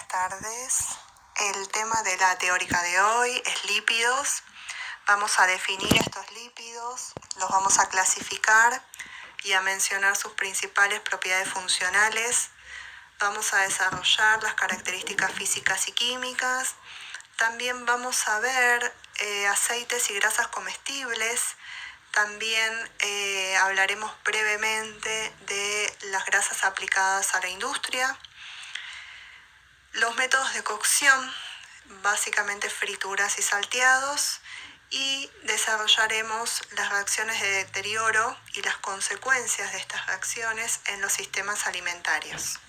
tardes. El tema de la teórica de hoy es lípidos. Vamos a definir estos lípidos, los vamos a clasificar y a mencionar sus principales propiedades funcionales. Vamos a desarrollar las características físicas y químicas. También vamos a ver aceites y grasas comestibles. También hablaremos brevemente de las grasas aplicadas a la industria. Los métodos de cocción, básicamente frituras y salteados, y desarrollaremos las reacciones de deterioro y las consecuencias de estas reacciones en los sistemas alimentarios.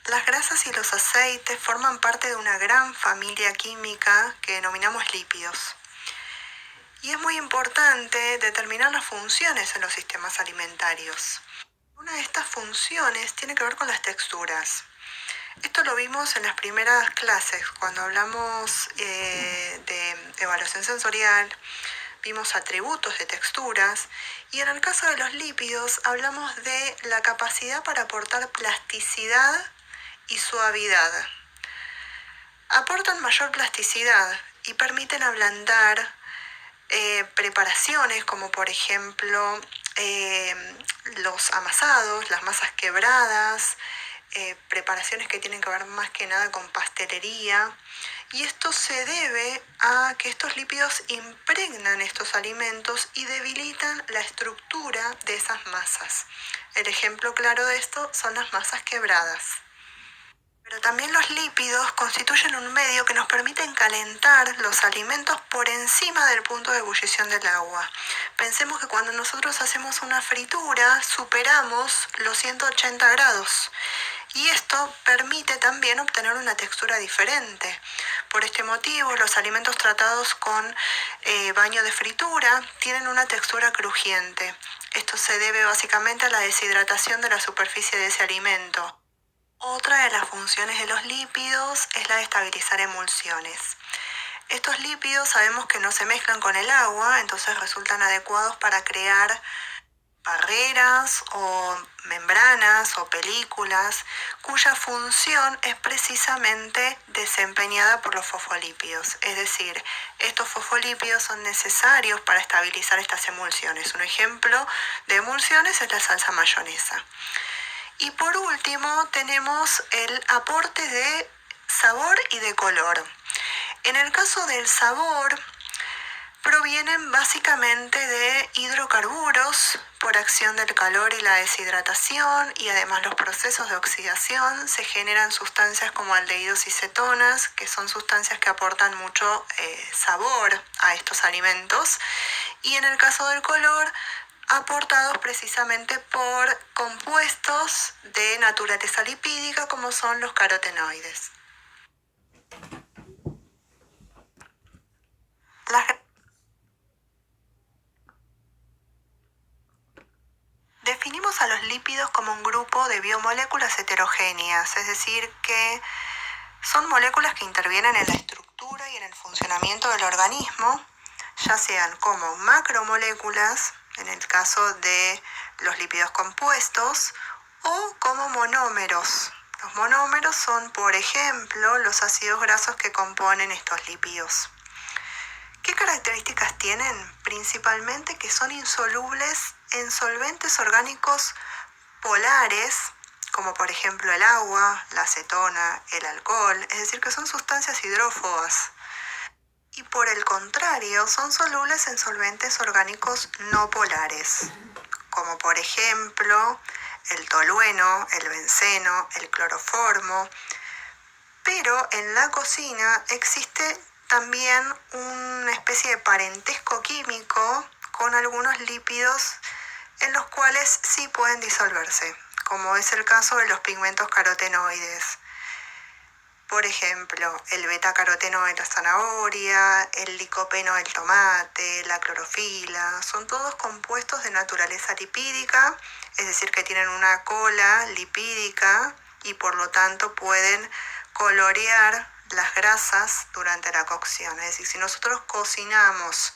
Las grasas y los aceites forman parte de una gran familia química que denominamos lípidos. Y es muy importante determinar las funciones en los sistemas alimentarios. Una de estas funciones tiene que ver con las texturas. Esto lo vimos en las primeras clases, cuando hablamos de evaluación sensorial, vimos atributos de texturas, y en el caso de los lípidos hablamos de la capacidad para aportar plasticidad y suavidad. Aportan mayor plasticidad y permiten ablandar preparaciones como por ejemplo los amasados, las masas quebradas, preparaciones que tienen que ver más que nada con pastelería, y esto se debe a que estos lípidos impregnan estos alimentos y debilitan la estructura de esas masas. El ejemplo claro de esto son las masas quebradas. Pero también los lípidos constituyen un medio que nos permite calentar los alimentos por encima del punto de ebullición del agua. Pensemos que cuando nosotros hacemos una fritura superamos los 180 grados. Y esto permite también obtener una textura diferente. Por este motivo, los alimentos tratados con baño de fritura tienen una textura crujiente. Esto se debe básicamente a la deshidratación de la superficie de ese alimento. Otra de las funciones de los lípidos es la de estabilizar emulsiones. Estos lípidos sabemos que no se mezclan con el agua, entonces resultan adecuados para crear barreras o membranas o películas cuya función es precisamente desempeñada por los fosfolípidos. Es decir, estos fosfolípidos son necesarios para estabilizar estas emulsiones. Un ejemplo de emulsiones es la salsa mayonesa. Y por último tenemos el aporte de sabor y de color. En el caso del sabor, provienen básicamente de hidrocarburos por acción del calor y la deshidratación, y además los procesos de oxidación se generan sustancias como aldehídos y cetonas, que son sustancias que aportan mucho sabor a estos alimentos. Y en el caso del color, aportados precisamente por compuestos de naturaleza lipídica como son los carotenoides. Definimos a los lípidos como un grupo de biomoléculas heterogéneas, es decir, que son moléculas que intervienen en la estructura y en el funcionamiento del organismo, ya sean como macromoléculas, en el caso de los lípidos compuestos, o como monómeros. Los monómeros son, por ejemplo, los ácidos grasos que componen estos lípidos. ¿Qué características tienen? Principalmente que son insolubles en solventes orgánicos polares, como por ejemplo el agua, la acetona, el alcohol, es decir, que son sustancias hidrófobas. Y por el contrario, son solubles en solventes orgánicos no polares, como por ejemplo el tolueno, el benceno, el cloroformo. Pero en la cocina existe también una especie de parentesco químico con algunos lípidos en los cuales sí pueden disolverse, como es el caso de los pigmentos carotenoides. Por ejemplo, el betacaroteno de la zanahoria, el licopeno del tomate, la clorofila, son todos compuestos de naturaleza lipídica, es decir, que tienen una cola lipídica y por lo tanto pueden colorear las grasas durante la cocción. Es decir, si nosotros cocinamos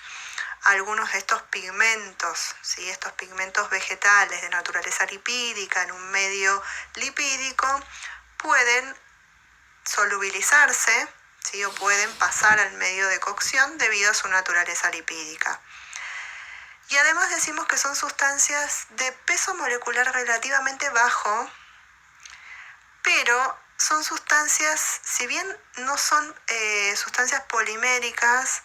algunos de estos pigmentos, ¿sí? Estos pigmentos vegetales de naturaleza lipídica en un medio lipídico pueden solubilizarse, ¿sí? O pueden pasar al medio de cocción debido a su naturaleza lipídica. Y además decimos que son sustancias de peso molecular relativamente bajo, pero son sustancias, si bien no son sustancias poliméricas,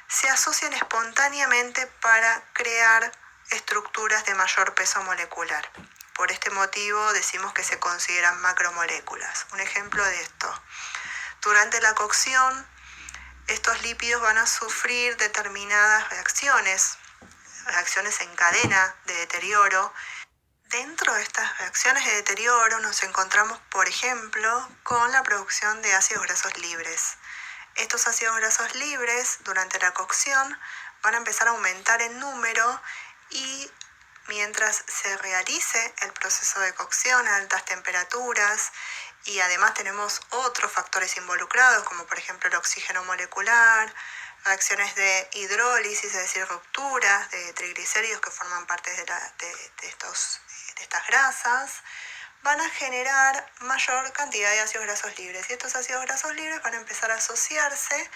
se asocian espontáneamente para crear estructuras de mayor peso molecular. Por este motivo decimos que se consideran macromoléculas. Un ejemplo de esto: durante la cocción, estos lípidos van a sufrir determinadas reacciones en cadena de deterioro. Dentro de estas reacciones de deterioro nos encontramos, por ejemplo, con la producción de ácidos grasos libres. Estos ácidos grasos libres, durante la cocción, van a empezar a aumentar en número y mientras se realice el proceso de cocción a altas temperaturas, y además tenemos otros factores involucrados, como por ejemplo el oxígeno molecular, reacciones de hidrólisis, es decir, rupturas de triglicéridos que forman parte de estas grasas, van a generar mayor cantidad de ácidos grasos libres. Y estos ácidos grasos libres van a empezar a asociarse,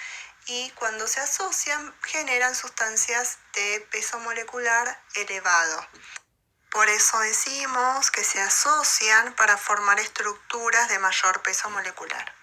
y cuando se asocian generan sustancias de peso molecular elevado. Por eso decimos que se asocian para formar estructuras de mayor peso molecular.